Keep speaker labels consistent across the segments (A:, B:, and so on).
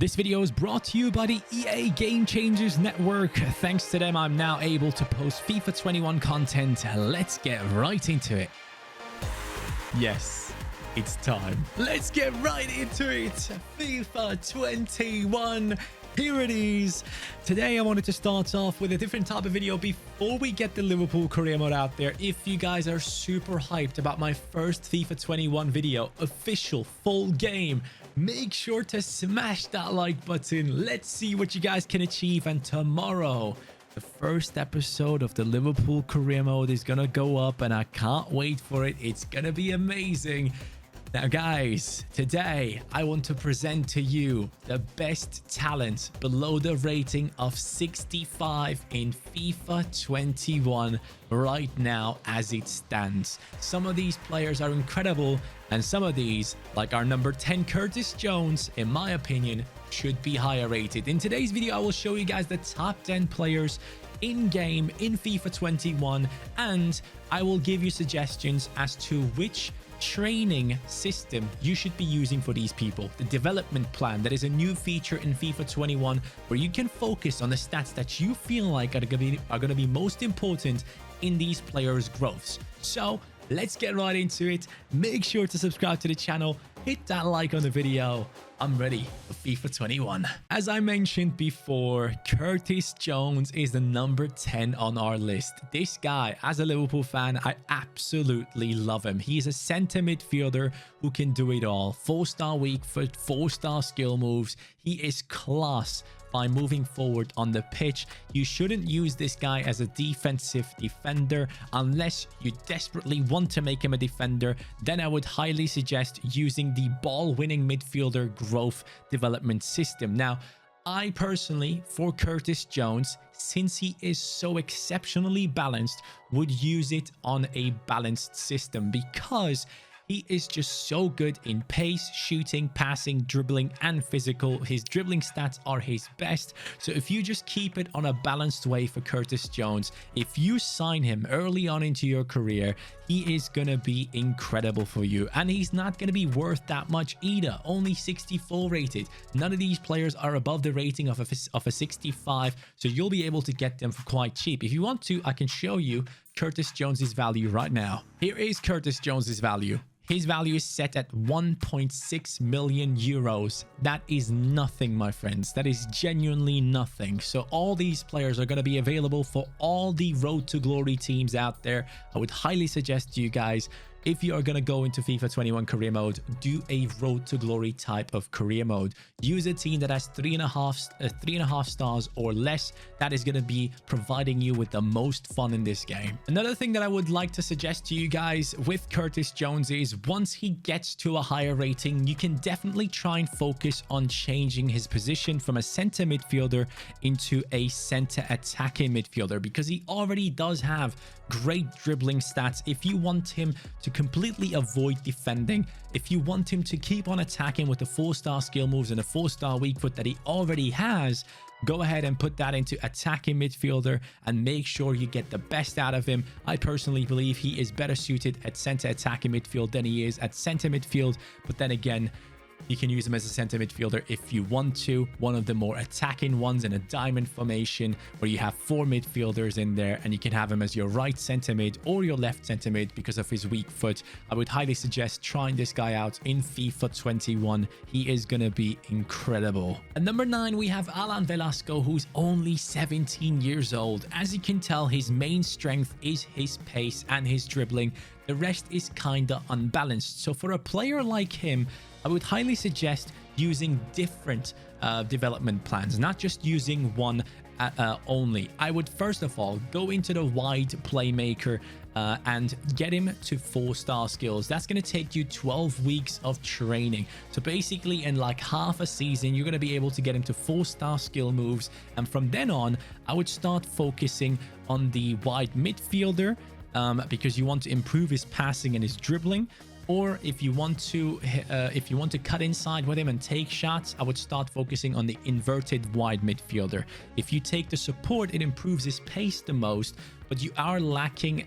A: This video is brought to you by the EA Game Changers Network. Thanks to them, I'm now able to post FIFA 21 content. Let's get right into it. Yes, it's time. Let's get right into it. FIFA 21. Here it is. Today I wanted to start off with a different type of video before we get the Liverpool career mode out there. If you guys are super hyped about my first FIFA 21 video, official full game, make sure to smash that like button. Let's see what you guys can achieve. And tomorrow, the first episode of the Liverpool career mode is gonna go up and I can't wait for it. It's gonna be amazing. Now guys, today I want to present to you the best talent below the rating of 65 in FIFA 21 right now as it stands. Some of these players are incredible and some of these, like our number 10 Curtis Jones, in my opinion, should be higher rated. In today's video, I will show you guys the top 10 players in-game in FIFA 21 and I will give you suggestions as to which training system you should be using for these people. The development plan, that is a new feature in FIFA 21 where you can focus on the stats that you feel like are going to be most important in these players' growths. So let's get right into it. Make sure to subscribe to the channel, hit that like on the video. I'm ready for FIFA 21. As I mentioned before, Curtis Jones is the number 10 on our list. This guy, as a Liverpool fan, I absolutely love him. He's a center midfielder who can do it all. 4-star weak foot, 4-star skill moves. He is class by moving forward on the pitch. You shouldn't use this guy as a defensive defender unless you desperately want to make him a defender. Then I would highly suggest using the ball-winning midfielder growth development system. Now, I personally, for Curtis Jones, since he is so exceptionally balanced, would use it on a balanced system because he is just so good in pace, shooting, passing, dribbling, and physical. His dribbling stats are his best. So if you just keep it on a balanced way for Curtis Jones, if you sign him early on into your career, he is going to be incredible for you. And he's not going to be worth that much either. Only 64 rated. None of these players are above the rating of a 65. So you'll be able to get them for quite cheap. If you want to, I can show you Curtis Jones's value right now. Here is Curtis Jones's value. His value is set at 1.6 million euros. That is nothing, my friends. That is genuinely nothing. So all these players are going to be available for all the Road to Glory teams out there. I would highly suggest to you guys, if you are going to go into FIFA 21 career mode, do a Road to Glory type of career mode. Use a team that has 3.5 stars or less. That is going to be providing you with the most fun in this game. Another thing that I would like to suggest to you guys with Curtis Jones is once he gets to a higher rating, you can definitely try and focus on changing his position from a center midfielder into a center attacking midfielder because he already does have great dribbling stats. If you want him to completely avoid defending, if you want him to keep on attacking with the 4-star skill moves and a 4-star weak foot that he already has, go ahead and put that into attacking midfielder and make sure you get the best out of him. I personally believe he is better suited at center attacking midfield than he is at center midfield, but then again, you can use him as a center midfielder if you want to. One of the more attacking ones in a diamond formation where you have 4 midfielders in there and you can have him as your right center mid or your left center mid because of his weak foot. I would highly suggest trying this guy out in FIFA 21. He is going to be incredible. At number 9, we have Velasco, who's only 17 years old. As you can tell, his main strength is his pace and his dribbling. The rest is kinda unbalanced. So for a player like him, I would highly suggest using different development plans, not just using one only. I would first of all go into the wide playmaker and get him to 4-star skills. That's going to take you 12 weeks of training. So basically in like half a season, you're going to be able to get him to 4-star skill moves. And from then on, I would start focusing on the wide midfielder because you want to improve his passing and his dribbling. Or if you want to cut inside with him and take shots, I would start focusing on the inverted wide midfielder. If you take the support, it improves his pace the most. but you are lacking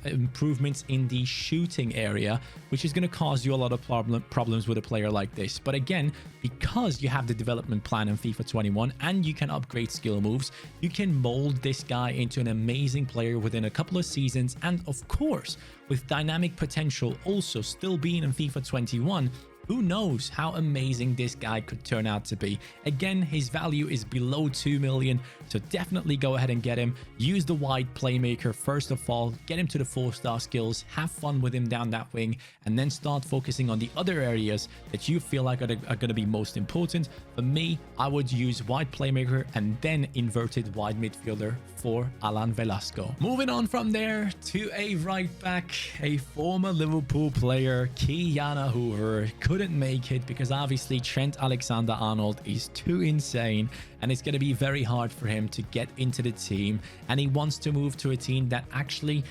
A: improvements in the shooting area, which is going to cause you a lot of problems with a player like this. But again, because you have the development plan in FIFA 21 and you can upgrade skill moves, you can mold this guy into an amazing player within a couple of seasons. And of course, with dynamic potential also still being in FIFA 21, who knows how amazing this guy could turn out to be. Again, his value is below 2 million, so definitely go ahead and get him. Use the wide playmaker first of all, get him to the 4-star skills, have fun with him down that wing, and then start focusing on the other areas that you feel like are going to be most important. For me, I would use wide playmaker and then inverted wide midfielder for Alan Velasco. Moving on from there to a right back, a former Liverpool player, Kana Hoover. Couldn't make it because obviously Trent Alexander-Arnold is too insane and it's going to be very hard for him to get into the team, and he wants to move to a team that actually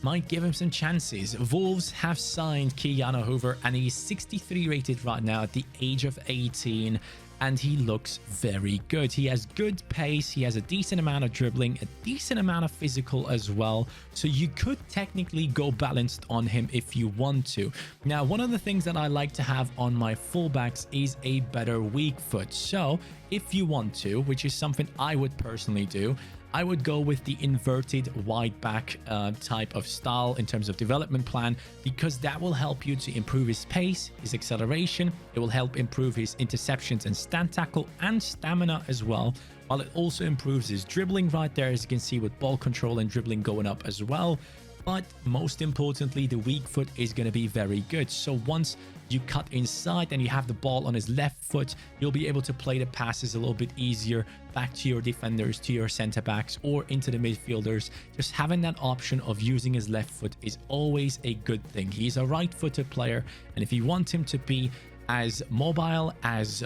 A: might give him some chances. Wolves have signed Kana Hoover and he's 63 rated right now at the age of 18. And he looks very good. He has good pace. He has a decent amount of dribbling, a decent amount of physical as well. So you could technically go balanced on him if you want to. Now, one of the things that I like to have on my fullbacks is a better weak foot. So if you want to, which is something I would personally do, I would go with the inverted wide back type of style in terms of development plan, because that will help you to improve his pace, his acceleration. It will help improve his interceptions and stand tackle and stamina as well, while it also improves his dribbling right there, as you can see, with ball control and dribbling going up as well. But most importantly, the weak foot is going to be very good. So once you cut inside and you have the ball on his left foot, you'll be able to play the passes a little bit easier back to your defenders, to your center backs, or into the midfielders. Just having that option of using his left foot is always a good thing. He's a right-footed player, and if you want him to be as mobile, as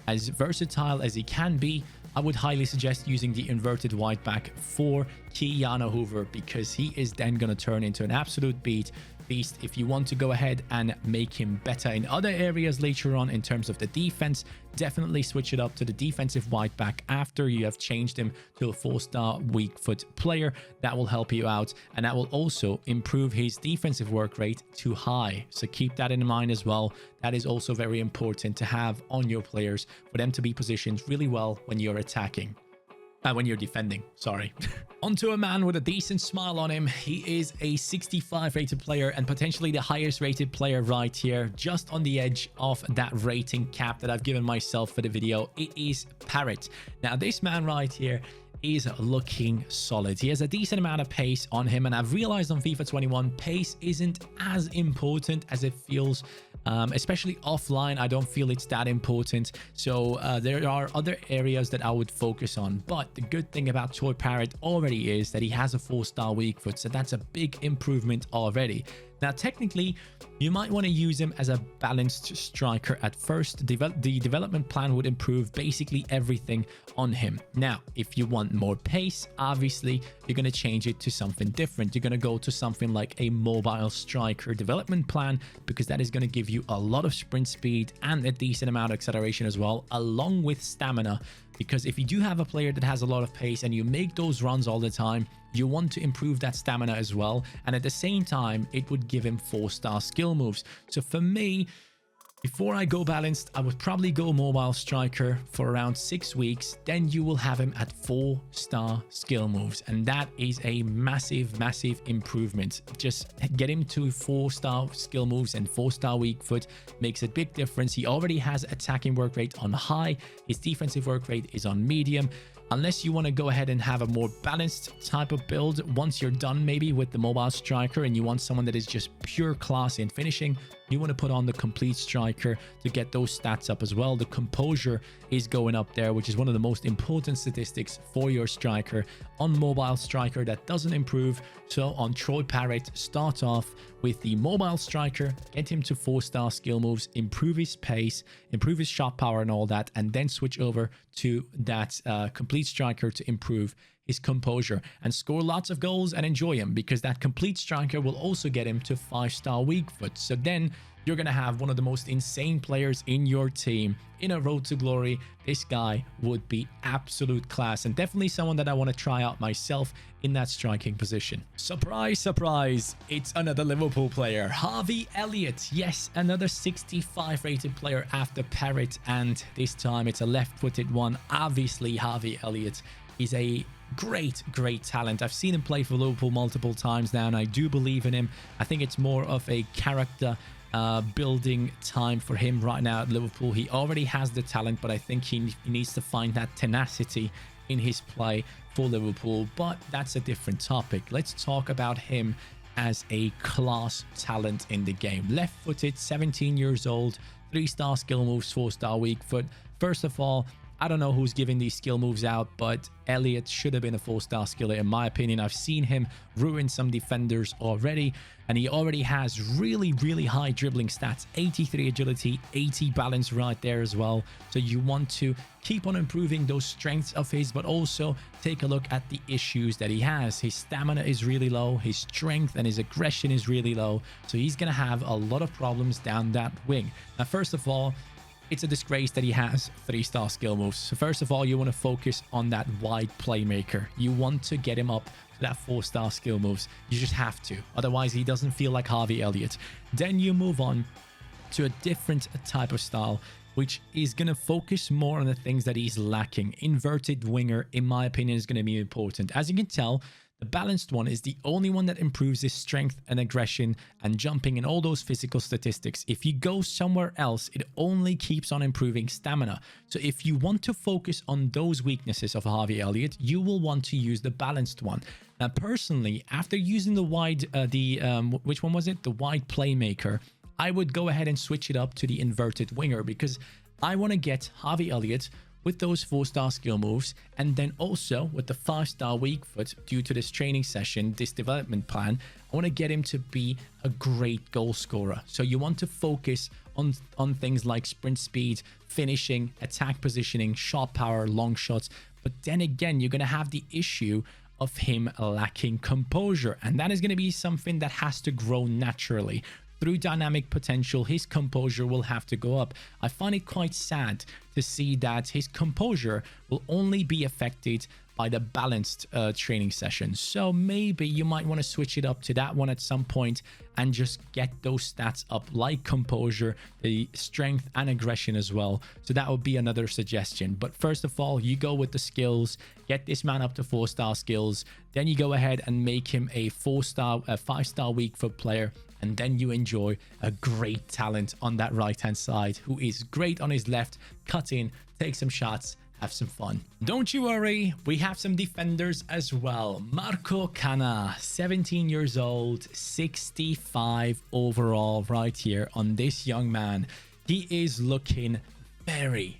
A: versatile as he can be, I would highly suggest using the inverted wide back for Kana Hoover, because he is then going to turn into an absolute beast. If you want to go ahead and make him better in other areas later on in terms of the defense, definitely switch it up to the defensive wide back after you have changed him to a 4-star weak foot player. That will help you out, and that will also improve his defensive work rate to high. So keep that in mind as well. That is also very important to have on your players, for them to be positioned really well when you're attacking. When you're defending, sorry. Onto a man with a decent smile on him. He is a 65 rated player and potentially the highest rated player right here, just on the edge of that rating cap that I've given myself for the video. It is Parrot. Now, this man right here is looking solid. He has a decent amount of pace on him, and I've realized on FIFA 21 pace isn't as important as it feels, especially offline. I don't feel it's that important, so there are other areas that I would focus on. But the good thing about Toy Parrot already is that he has a 4-star weak foot, so that's a big improvement already. Now, technically, you might want to use him as a balanced striker at first. The development plan would improve basically everything on him. Now, if you want more pace, obviously, you're going to change it to something different. You're going to go to something like a mobile striker development plan, because that is going to give you a lot of sprint speed and a decent amount of acceleration as well, along with stamina. Because if you do have a player that has a lot of pace and you make those runs all the time, you want to improve that stamina as well. And at the same time, it would give him 4-star skill moves. So for me, before I go balanced, I would probably go mobile striker for around 6 weeks. Then you will have him at 4-star skill moves. And that is a massive, massive improvement. Just get him to 4-star skill moves, and 4-star weak foot makes a big difference. He already has attacking work rate on high. His defensive work rate is on medium. Unless you want to go ahead and have a more balanced type of build once you're done maybe with the mobile striker, and you want someone that is just pure class in finishing, you want to put on the complete striker to get those stats up as well. The composure is going up there, which is one of the most important statistics for your striker. On mobile striker, that doesn't improve. So on Troy Parrot, start off with the mobile striker, get him to 4-star skill moves, improve his pace, improve his shot power and all that, and then switch over to that complete striker to improve his composure and score lots of goals and enjoy him, because that complete striker will also get him to 5-star weak foot. So then you're going to have one of the most insane players in your team in a road to glory. This guy would be absolute class and definitely someone that I want to try out myself in that striking position. Surprise, surprise, it's another Liverpool player, Harvey Elliot. Yes, another 65 rated player after Parrott, and this time it's a left-footed one. Obviously, Harvey Elliot is a great talent. I've seen him play for Liverpool multiple times now, and I do believe in him. I think it's more of a character building time for him right now at Liverpool. He already has the talent, but I think he needs to find that tenacity in his play for Liverpool, but that's a different topic. Let's talk about him as a class talent in the game. Left-footed, 17 years old, 3-star skill moves, 4-star weak foot. First of all, I don't know who's giving these skill moves out, but Elliot should have been a 4-star skiller in my opinion. I've seen him ruin some defenders already, and he already has really high dribbling stats, 83 agility, 80 balance right there as well. So you want to keep on improving those strengths of his, but also take a look at the issues that he has. His stamina is really low, his strength and his aggression is really low, so he's gonna have a lot of problems down that wing. Now, first of all, it's a disgrace that he has 3-star skill moves. So first of all, you want to focus on that wide playmaker. You want to get him up to that 4-star skill moves. You just have to. Otherwise, he doesn't feel like Harvey Elliott. Then you move on to a different type of style, which is going to focus more on the things that he's lacking. Inverted winger, in my opinion, is going to be important. As you can tell, the balanced one is the only one that improves his strength and aggression and jumping and all those physical statistics. If you go somewhere else, it only keeps on improving stamina. So if you want to focus on those weaknesses of Harvey Elliott, you will want to use the balanced one. Now, personally, after using the wide, which one was it? The wide playmaker, I would go ahead and switch it up to the inverted winger because I want to get Harvey Elliott with those 4-star skill moves, and then also with the 5-star weak foot due to this training session, this development plan, I want to get him to be a great goal scorer. So you want to focus on things like sprint speed, finishing, attack positioning, shot power, long shots. But then again, you're going to have the issue of him lacking composure, and that is going to be something that has to grow naturally. Through dynamic potential, his composure will have to go up. I find it quite sad to see that his composure will only be affected by the balanced training session. So maybe you might want to switch it up to that one at some point and just get those stats up, like composure, the strength and aggression as well. So that would be another suggestion. But first of all, you go with the skills, get this man up to 4-star skills. Then you go ahead and make him a 5-star weak foot player. And then you enjoy a great talent on that right-hand side who is great on his left, cut in, take some shots, have some fun. Don't you worry, we have some defenders as well. Kana, 17 years old, 65 overall right here on this young man. He is looking very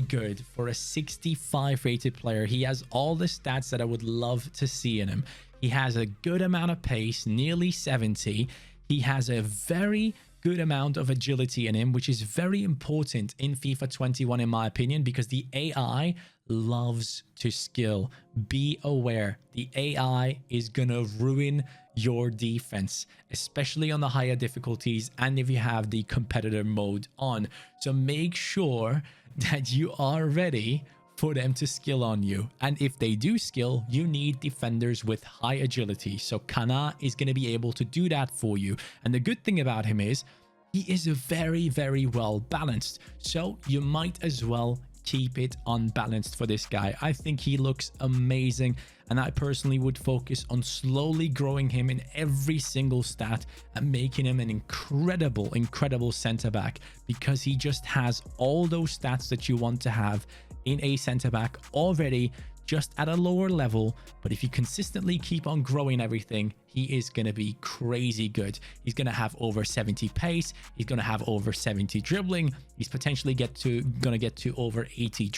A: good for a 65 rated player. He has all the stats that I would love to see in him. He has a good amount of pace, nearly 70. He has a very good amount of agility in him, which is very important in FIFA 21 in my opinion, because the AI loves to skill. Be aware, the AI is gonna ruin your defense, especially on the higher difficulties and if you have the competitor mode on. So make sure that you are ready for them to skill on you. And if they do skill, you need defenders with high agility. So Kana is going to be able to do that for you. And the good thing about him is he is very well balanced. So you might as well keep it unbalanced for this guy. I think he looks amazing, and I personally would focus on slowly growing him in every single stat and making him an incredible center back, because he just has all those stats that you want to have in a center back already, just at a lower level. But if you consistently keep on growing everything, he is going to be crazy good. He's going to have over 70 pace, he's going to have over 70 dribbling, he's potentially going to get to over 80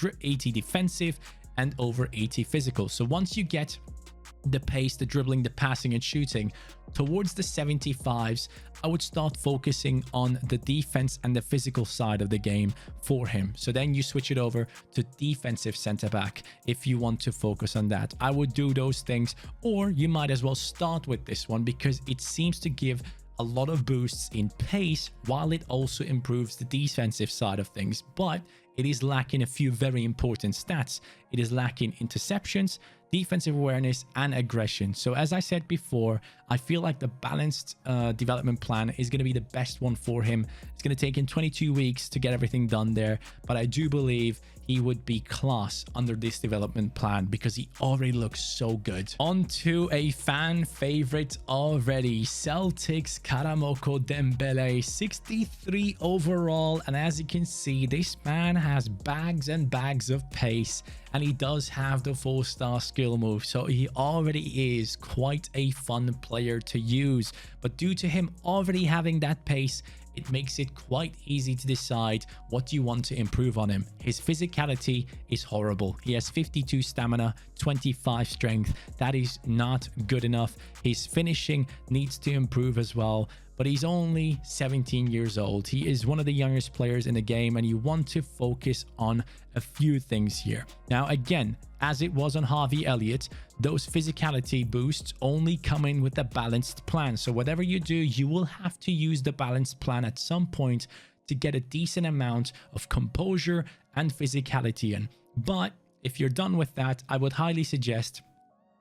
A: defensive and over 80 physical. So once you get the pace, the dribbling, the passing and shooting towards the 75s, I would start focusing on the defense and the physical side of the game for him. So then you switch it over to defensive center back if you want to focus on that. I would do those things, or you might as well start with this one because it seems to give a lot of boosts in pace, while it also improves the defensive side of things, but it is lacking a few very important stats. It is lacking interceptions, defensive awareness, and aggression. So as I said before, I feel like the balanced development plan is going to be the best one for him. It's going to take him 22 weeks to get everything done there, but I do believe he would be class under this development plan because he already looks so good. On to a fan favorite already, Celtics Karamoko Dembele, 63 overall, and as you can see, this man has bags and bags of pace, and he does have the 4-star skill move, so he already is quite a fun player to use. But due to him already having that pace, it makes it quite easy to decide what you want to improve on him. His physicality is horrible. He has 52 stamina, 25 strength. That is not good enough. His finishing needs to improve as well, but he's only 17 years old. He is one of the youngest players in the game, and you want to focus on a few things here. Now, again, as it was on Harvey Elliott, those physicality boosts only come in with a balanced plan. So whatever you do, you will have to use the balanced plan at some point to get a decent amount of composure and physicality in. But if you're done with that, I would highly suggest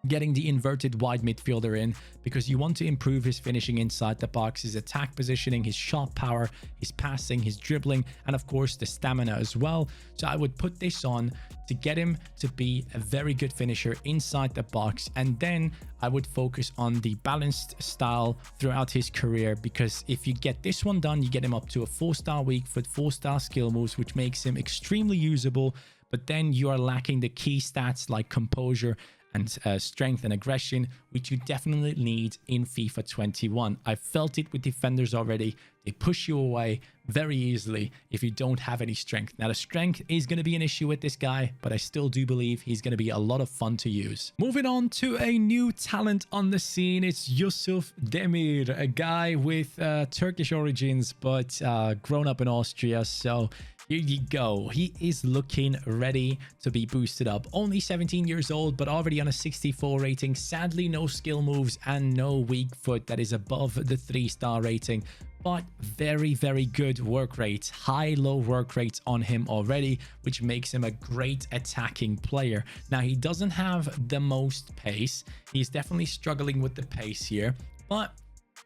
A: getting the inverted wide midfielder in, because you want to improve his finishing inside the box, his attack positioning, his shot power, his passing, his dribbling, and of course the stamina as well. So I would put this on to get him to be a very good finisher inside the box, and then I would focus on the balanced style throughout his career, because if you get this one done, you get him up to a 4-star weak foot, 4-star skill moves, which makes him extremely usable. But then you are lacking the key stats like composure and strength and aggression, which you definitely need in FIFA 21. I felt it with defenders already. They push you away very easily if you don't have any strength. Now, the strength is going to be an issue with this guy, but I still do believe he's going to be a lot of fun to use. Moving on to a new talent on the scene, it's Yusuf Demir, a guy with Turkish origins, but grown up in Austria. So here you go. He is looking ready to be boosted up. Only 17 years old, but already on a 64 rating. Sadly, no skill moves and no weak foot that is above the 3-star rating. But very, very good work rates, high-low work rates on him already, which makes him a great attacking player. Now, he doesn't have the most pace. He's definitely struggling with the pace here, but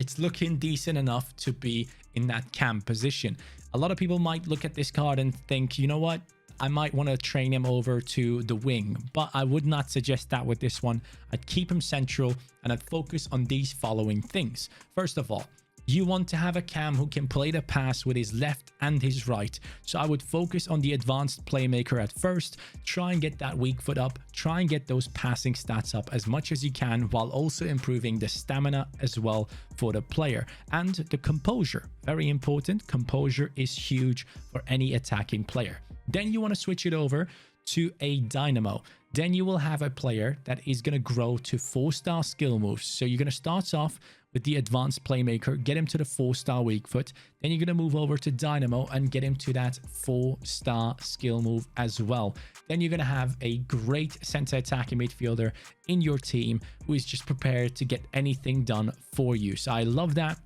A: it's looking decent enough to be in that cam position. A lot of people might look at this card and think, you know what? I might want to train him over to the wing, but I would not suggest that with this one. I'd keep him central, and I'd focus on these following things. First of all, you want to have a cam who can play the pass with his left and his right. So I would focus on the advanced playmaker at first, try and get that weak foot up, try and get those passing stats up as much as you can, while also improving the stamina as well for the player. And the composure, very important. Composure is huge for any attacking player. Then you want to switch it over to a dynamo. Then you will have a player that is going to grow to 4-star skill moves. So you're going to start off with the advanced playmaker, get him to the 4-star weak foot. Then you're going to move over to dynamo and get him to that 4-star skill move as well. Then you're going to have a great center attacking midfielder in your team who is just prepared to get anything done for you. So I love that.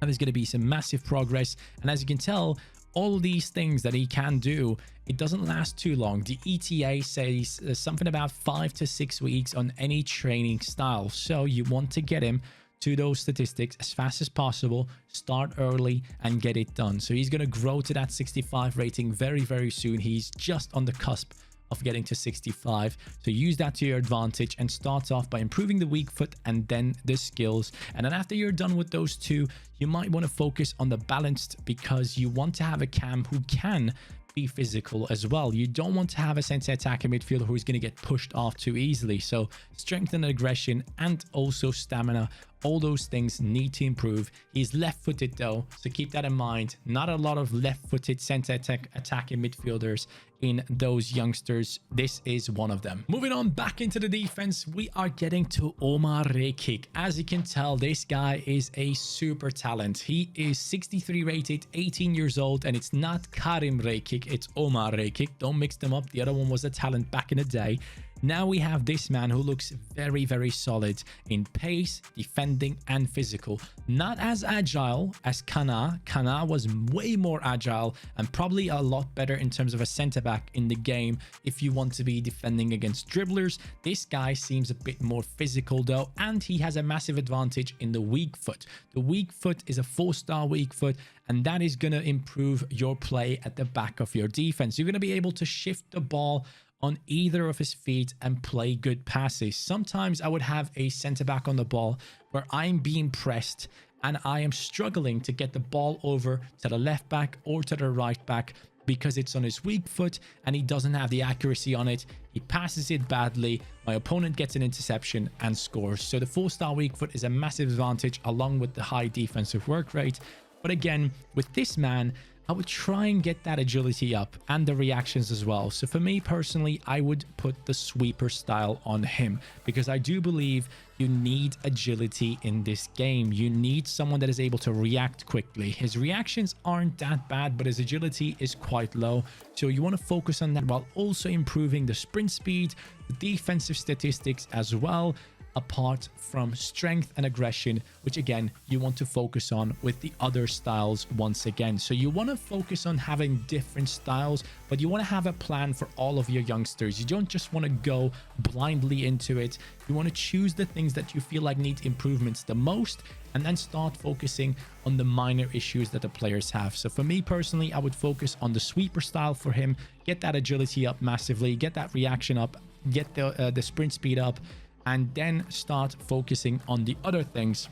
A: And there's going to be some massive progress. And as you can tell, all these things that he can do, it doesn't last too long. The ETA says something about 5 to 6 weeks on any training style. So you want to get him to those statistics as fast as possible, start early and get it done. So he's going to grow to that 65 rating very, very soon. He's just on the cusp of getting to 65. So use that to your advantage and start off by improving the weak foot and then the skills. And then after you're done with those two, you might want to focus on the balanced, because you want to have a cam who can be physical as well. You don't want to have a center attacking midfielder who's going to get pushed off too easily. So strength and aggression and also stamina, all those things need to improve. He's left-footed though, so keep that in mind. Not a lot of left-footed center attacking midfielders in those youngsters. This is one of them. Moving on back into the defense, we are getting to Omar Rekik. As you can tell, this guy is a super talent. He is 63 rated, 18 years old, and it's not Karim Rekik, it's Omar Rekik. Don't mix them up. The other one was a talent back in the day. Now we have this man who looks very, very solid in pace, defending, and physical. Not as agile as Kana. Kana was way more agile and probably a lot better in terms of a centre-back in the game if you want to be defending against dribblers. This guy seems a bit more physical though, and he has a massive advantage in the weak foot. The weak foot is a 4-star weak foot, and that is going to improve your play at the back of your defense. You're going to be able to shift the ball on either of his feet and play good passes. Sometimes I would have a center back on the ball where I'm being pressed and I am struggling to get the ball over to the left back or to the right back because it's on his weak foot and he doesn't have the accuracy on it. He passes it badly. My opponent gets an interception and scores. So the 4-star weak foot is a massive advantage along with the high defensive work rate. But again, with this man, I would try and get that agility up and the reactions as well. So for me personally, I would put the sweeper style on him because I do believe you need agility in this game. You need someone that is able to react quickly. His reactions aren't that bad, but his agility is quite low. So you want to focus on that while also improving the sprint speed, the defensive statistics as well, apart from strength and aggression, which again you want to focus on with the other styles once again. So you want to focus on having different styles, but you want to have a plan for all of your youngsters. You don't just want to go blindly into it. You want to choose the things that you feel like need improvements the most and then start focusing on the minor issues that the players have. So for me personally, I would focus on the sweeper style for him, get that agility up massively, get that reaction up, get the sprint speed up, and then start focusing on the other things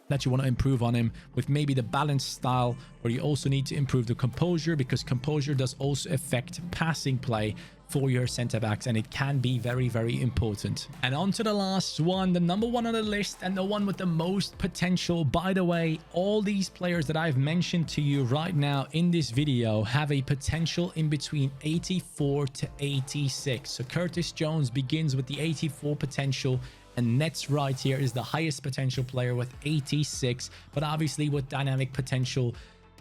A: that you want to improve on him with maybe the balanced style, where you also need to improve the composure because composure does also affect passing play for your center backs, and it can be very, very important. And on to the last one, the number one on the list and the one with the most potential. By the way, all these players that I've mentioned to you right now in this video have a potential in between 84 to 86. So Curtis Jones begins with the 84 potential, and Netz right here is the highest potential player with 86. But obviously with dynamic potential,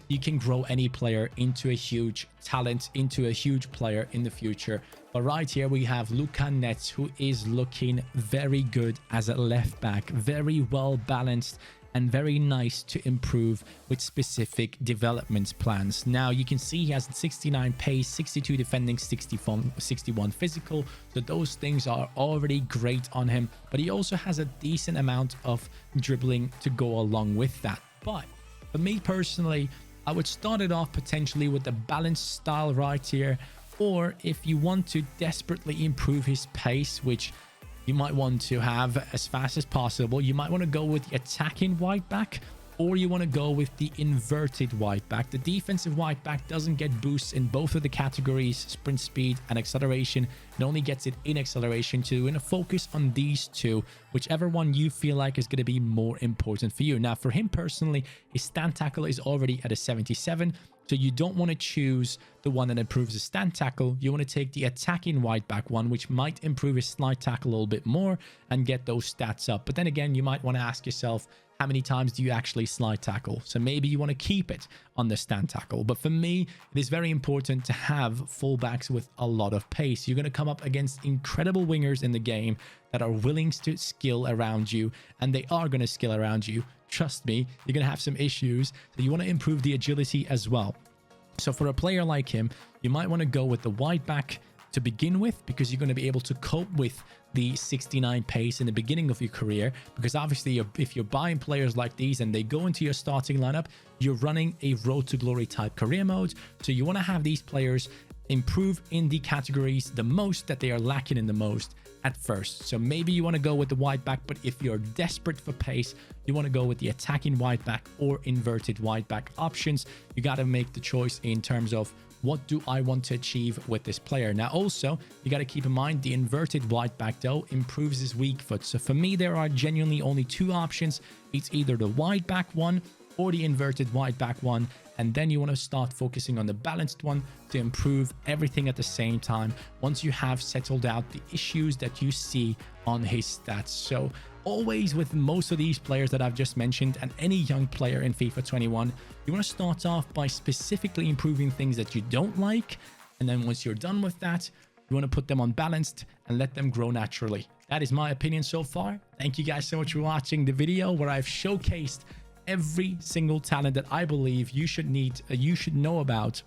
A: you can grow any player into a huge talent, into a huge player in the future. But right here we have Netz, who is looking very good as a left back, very well balanced and very nice to improve with specific development plans. Now you can see he has 69 pace, 62 defending, 61 physical. So those things are already great on him, but he also has a decent amount of dribbling to go along with that. But for me personally, I would start it off potentially with the balanced style right here, or if you want to desperately improve his pace, which you might want to have as fast as possible, you might want to go with the attacking wide back, or you want to go with the inverted wide back. The defensive wide back doesn't get boosts in both of the categories, sprint speed and acceleration. It only gets it in acceleration too. You're going to focus on these two, whichever one you feel like is going to be more important for you. Now for him personally, his stand tackle is already at a 77. So you don't want to choose the one that improves the stand tackle. You want to take the attacking wide back one, which might improve his slide tackle a little bit more and get those stats up. But then again, you might want to ask yourself, how many times do you actually slide tackle? So maybe you want to keep it on the stand tackle. But for me, it is very important to have fullbacks with a lot of pace. You're going to come up against incredible wingers in the game that are willing to skill around you, and they are going to skill around you. Trust me, you're going to have some issues. So you want to improve the agility as well. So for a player like him, you might want to go with the wide back to begin with, because you're going to be able to cope with the 69 pace in the beginning of your career. Because obviously if you're buying players like these and they go into your starting lineup, you're running a road to glory type career mode. So you want to have these players improve in the categories the most that they are lacking in the most at first. So maybe you want to go with the wide back, but if you're desperate for pace, you want to go with the attacking wide back or inverted wide back options. You got to make the choice in terms of what do I want to achieve with this player. Now also, you got to keep in mind the inverted wide back though improves his weak foot. So for me, there are genuinely only two options. It's either the wide back one or the inverted wide back one, and then you want to start focusing on the balanced one to improve everything at the same time once you have settled out the issues that you see on his stats. So always with most of these players that I've just mentioned and any young player in FIFA 21, you want to start off by specifically improving things that you don't like, and then once you're done with that, You want to put them on balanced and let them grow naturally. That is my opinion so far. Thank you guys so much for watching the video where I've showcased every single talent that I believe you should know about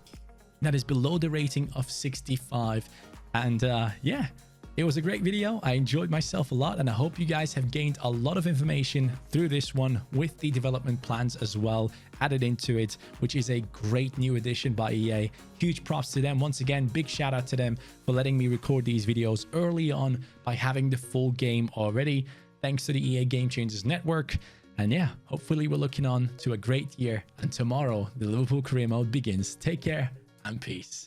A: that is below the rating of 65. And yeah, it was a great video. I enjoyed myself a lot, and I hope you guys have gained a lot of information through this one with the development plans as well added into it, which is a great new addition by EA. Huge props to them. Once again, big shout out to them for letting me record these videos early on by having the full game already. Thanks to the EA Game Changers Network. And yeah, hopefully we're looking on to a great year. And tomorrow, the Liverpool career mode begins. Take care and peace.